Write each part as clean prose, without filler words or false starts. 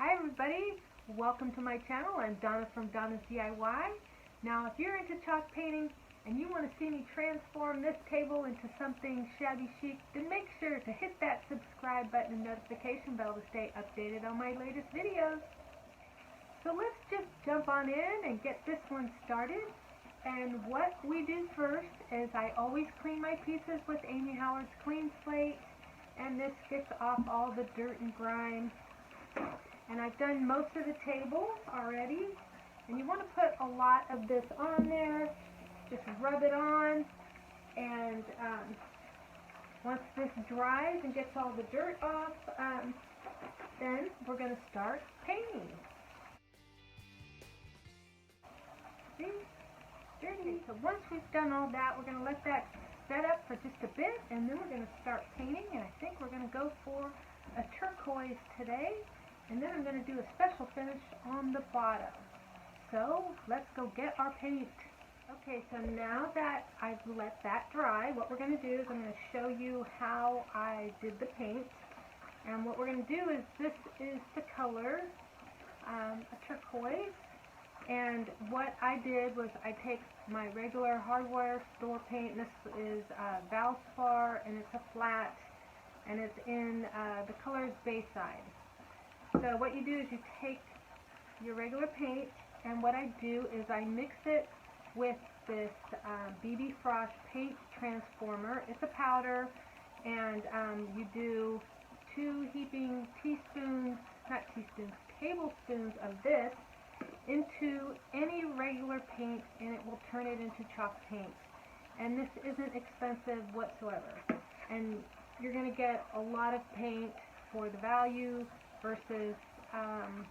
Hi everybody, welcome to my channel. I'm Donna from Donna's DIY. Now if you're into chalk painting and you want to see me transform this table into something shabby chic, then make sure to hit that subscribe button and notification bell to stay updated on my latest videos. So let's just jump on in and get this one started. And what we do first is I always clean my pieces with Amy Howard's Clean Slate, and this gets off all the dirt and grime. And I've done most of the table already, and you want to put a lot of this on there. Just rub it on, and once this dries and gets all the dirt off, then we're going to start painting. See? Dirty. So once we've done all that, we're going to let that set up for just a bit, and then we're going to start painting. And I think we're going to go for a turquoise today, and then I'm going to do a special finish on the bottom. So let's go get our paint. Okay, so now that I've let that dry, what we're going to do is I'm going to show you how I did the paint. And what we're going to do is, this is the color, a turquoise. And what I did was I take my regular hardware store paint. This is Valspar, and it's a flat, and it's in the color is Bayside. So what you do is you take your regular paint, and what I do is I mix it with this BBFrosch paint transformer. It's a powder, and you do 2 heaping tablespoons of this into any regular paint, and it will turn it into chalk paint. And this isn't expensive whatsoever, and you're going to get a lot of paint for the value versus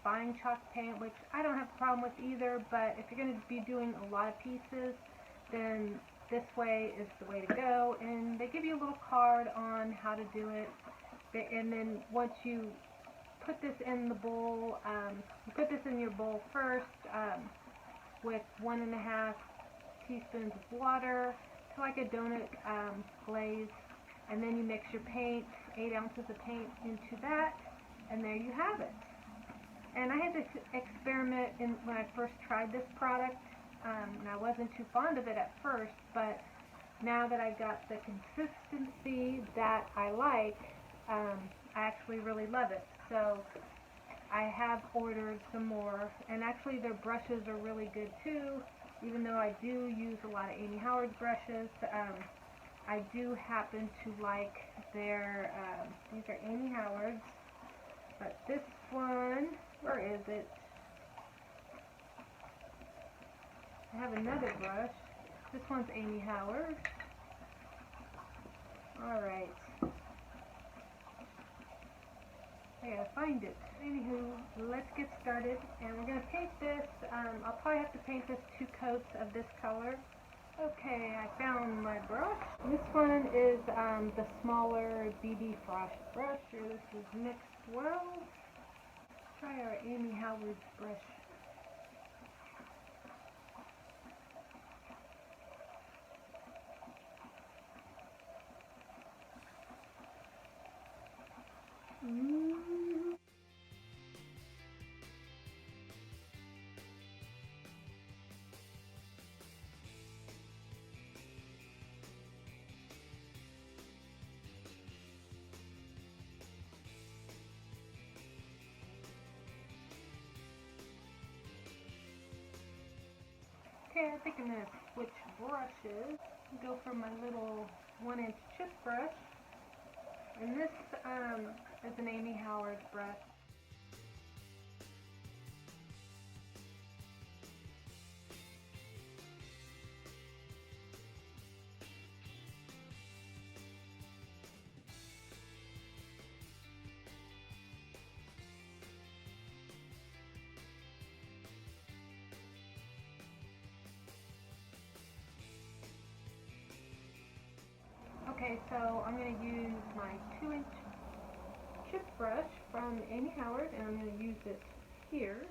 buying chalk paint, which I don't have a problem with either. But if you're going to be doing a lot of pieces, then this way is the way to go. And they give you a little card on how to do it, and then once you put this in the bowl, you put this in your bowl first with 1.5 teaspoons of water to like a donut glaze, and then you mix your paint, 8 ounces of paint into that, and there you have it. And I had to experiment when I first tried this product, and I wasn't too fond of it at first, but now that I got the consistency that I like, I actually really love it. So I have ordered some more, and actually their brushes are really good too. Even though I do use a lot of Amy Howard brushes, I do happen to like their, these are Amy Howard's, but this one, where is it? I have another brush. This one's Amy Howard. Alright. I gotta find it. Anywho, let's get started, and we're gonna paint this. I'll probably have to paint this 2 coats of this color. Okay, I found my brush. This one is the smaller BBFrosch brush. Here, this is mixed well. Let's try our Amy Howard's brush. Okay, I think I'm going to switch brushes. Go for my little 1-inch chip brush. And this is an Amy Howard brush. Okay, so I'm going to use my 2-inch chip brush from Amy Howard, and I'm going to use it here.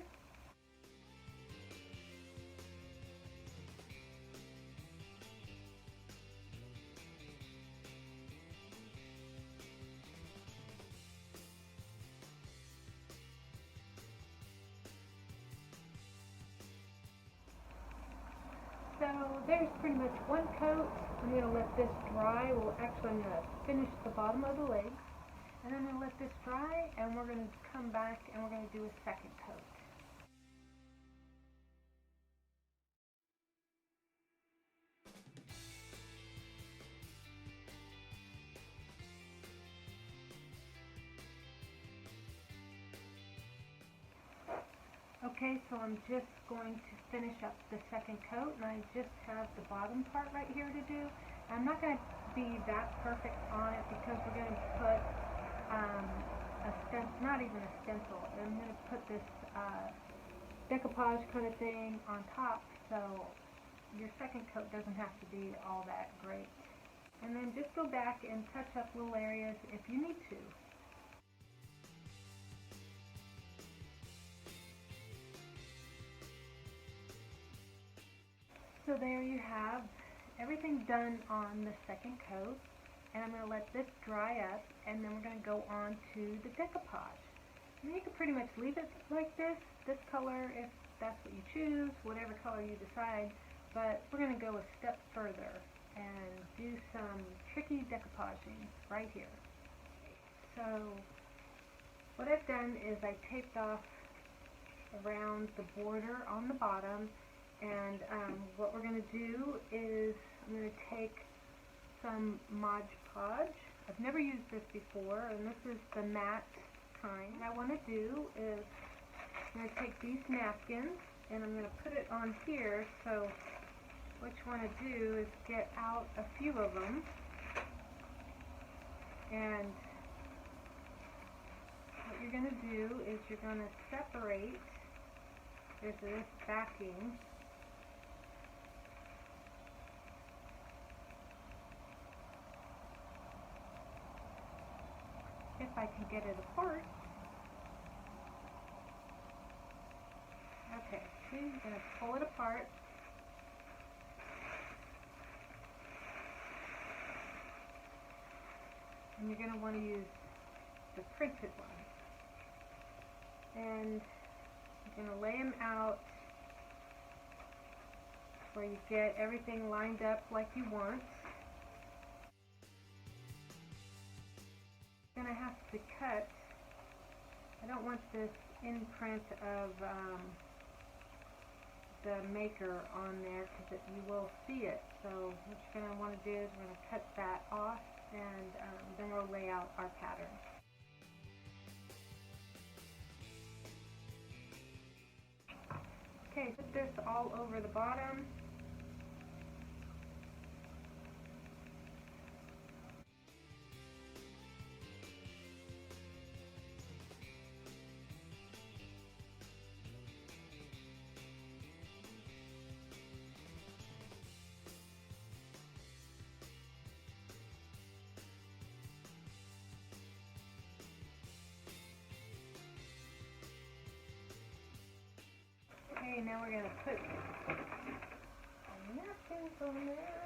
there's pretty much one coat. I'm going to let this dry. Well, actually, I'm going to finish the bottom of the legs. And I'm going to let this dry, and we're going to come back and we're going to do a second coat. Okay, so I'm just going to finish up the second coat, and I just have the bottom part right here to do. I'm not going to be that perfect on it because we're going to put a stencil, not even a stencil. I'm going to put this decoupage kind of thing on top, so your second coat doesn't have to be all that great. And then just go back and touch up little areas if you need to. So there you have everything done on the second coat, and I'm going to let this dry up, and then we're going to go on to the decoupage. And you can pretty much leave it like this color if that's what you choose, whatever color you decide, but we're going to go a step further and do some tricky decoupaging right here. So what I've done is I taped off around the border on the bottom. And what we're going to do is I'm going to take some Mod Podge. I've never used this before, and this is the matte kind. What I want to do is I'm going to take these napkins and I'm going to put it on here. So what you want to do is get out a few of them, and what you're going to do is you're going to separate. There's this backing. If I can get it apart. Okay, see, I'm going to pull it apart. And you're going to want to use the printed one. And you're going to lay them out where you get everything lined up like you want. Going to have to cut. I don't want this imprint of the maker on there because you will see it. So what you're going to want to do is we're going to cut that off, and then we'll lay out our pattern. Okay, put this all over the bottom. Okay, now we're going to put napkins on there.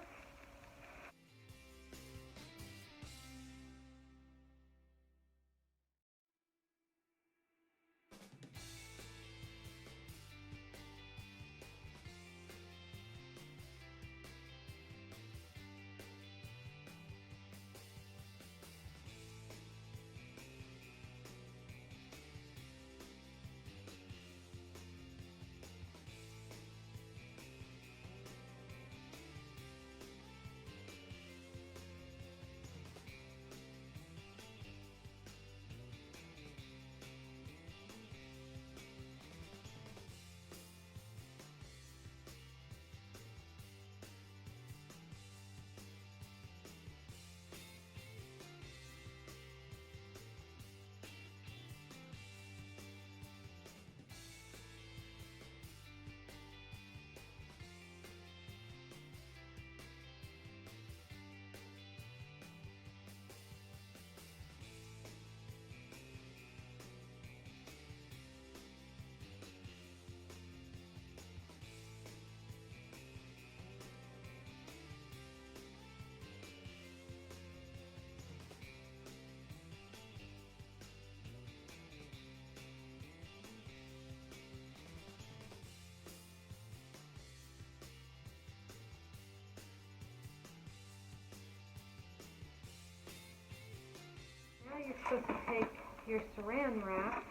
you're supposed to take your saran wrap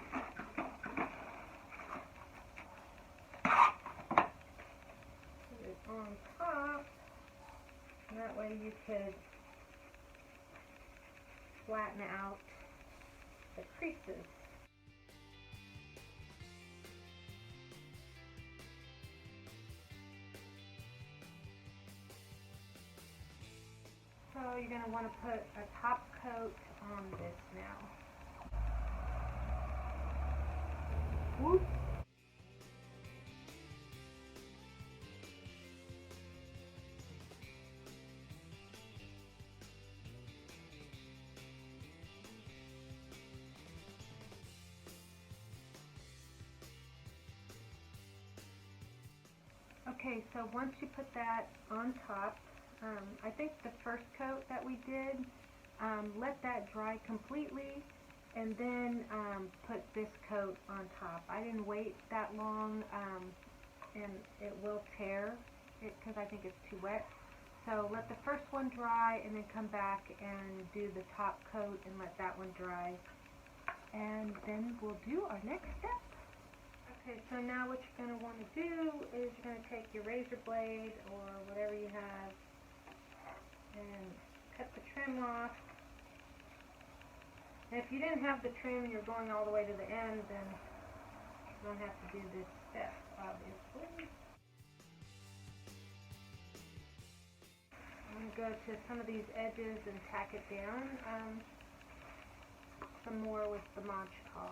put it on top, and that way you could flatten out the creases. So you're going to want to put a top coat on this now. Whoop. Okay, so once you put that on top, I think the first coat that we did, let that dry completely and then put this coat on top. I didn't wait that long, and it will tear because I think it's too wet. So let the first one dry and then come back and do the top coat and let that one dry. And then we'll do our next step. Okay, so now what you're going to want to do is you're going to take your razor blade or whatever you have and cut the trim off. And if you didn't have the trim, you're going all the way to the end, then you don't have to do this step, obviously. I'm going to go to some of these edges and tack it down some more with the Mod Podge.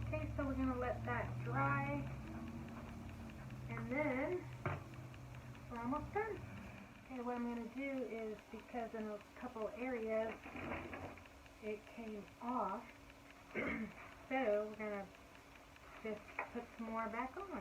Okay, so we're going to let that dry, and then we're almost done. Okay, what I'm going to do is, because in a couple areas it came off, so we're going to just put some more back on.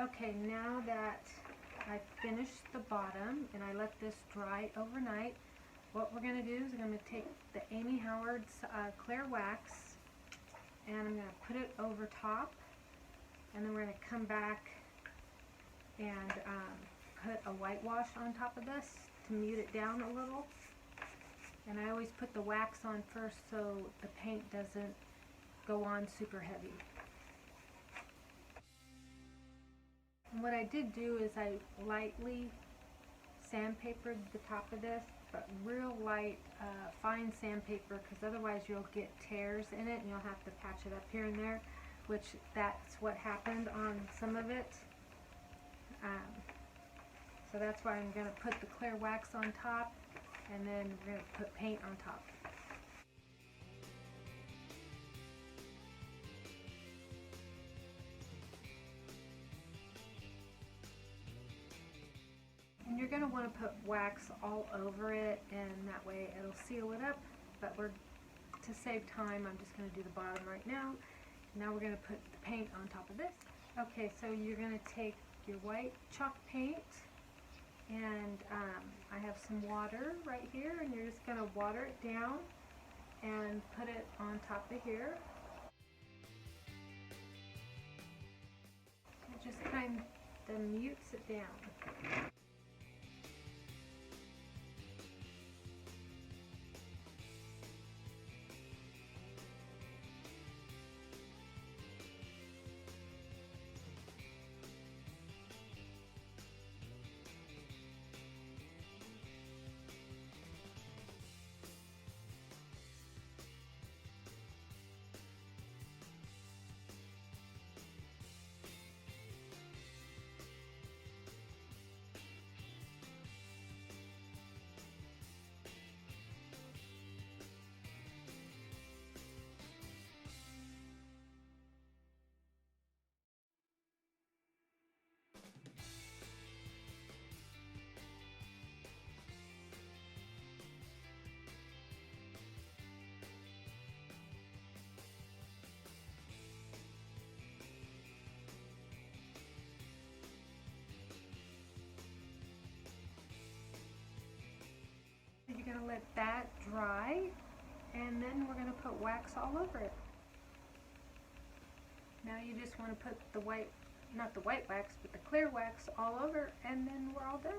Okay, now that I finished the bottom and I let this dry overnight, what we're going to do is I'm going to take the Amy Howard's clear wax and I'm going to put it over top, and then we're going to come back and put a whitewash on top of this to mute it down a little. And I always put the wax on first so the paint doesn't go on super heavy. And what I did do is I lightly sandpapered the top of this, but real light, fine sandpaper, because otherwise you'll get tears in it and you'll have to patch it up here and there, which that's what happened on some of it. So that's why I'm going to put the clear wax on top, and then we're going to put paint on top. And you're going to want to put wax all over it, and that way it'll seal it up, but to save time, I'm just going to do the bottom right now. Now we're going to put the paint on top of this. Okay, so you're going to take your white chalk paint, and I have some water right here, and you're just going to water it down and put it on top of here. It just kind of mutes it down. let that dry, and then we're going to put wax all over it. Now you just want to put the white, not the white wax, but the clear wax all over, and then we're all done.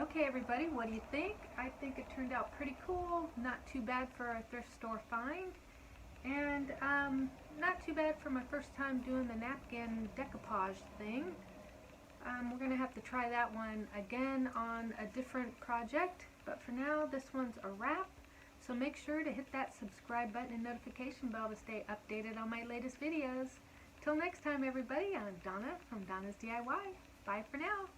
Okay everybody, what do you think? I think it turned out pretty cool, not too bad for a thrift store find, and not too bad for my first time doing the napkin decoupage thing. We're going to have to try that one again on a different project, but for now this one's a wrap, so make sure to hit that subscribe button and notification bell to stay updated on my latest videos. Till next time everybody, I'm Donna from Donna's DIY. Bye for now.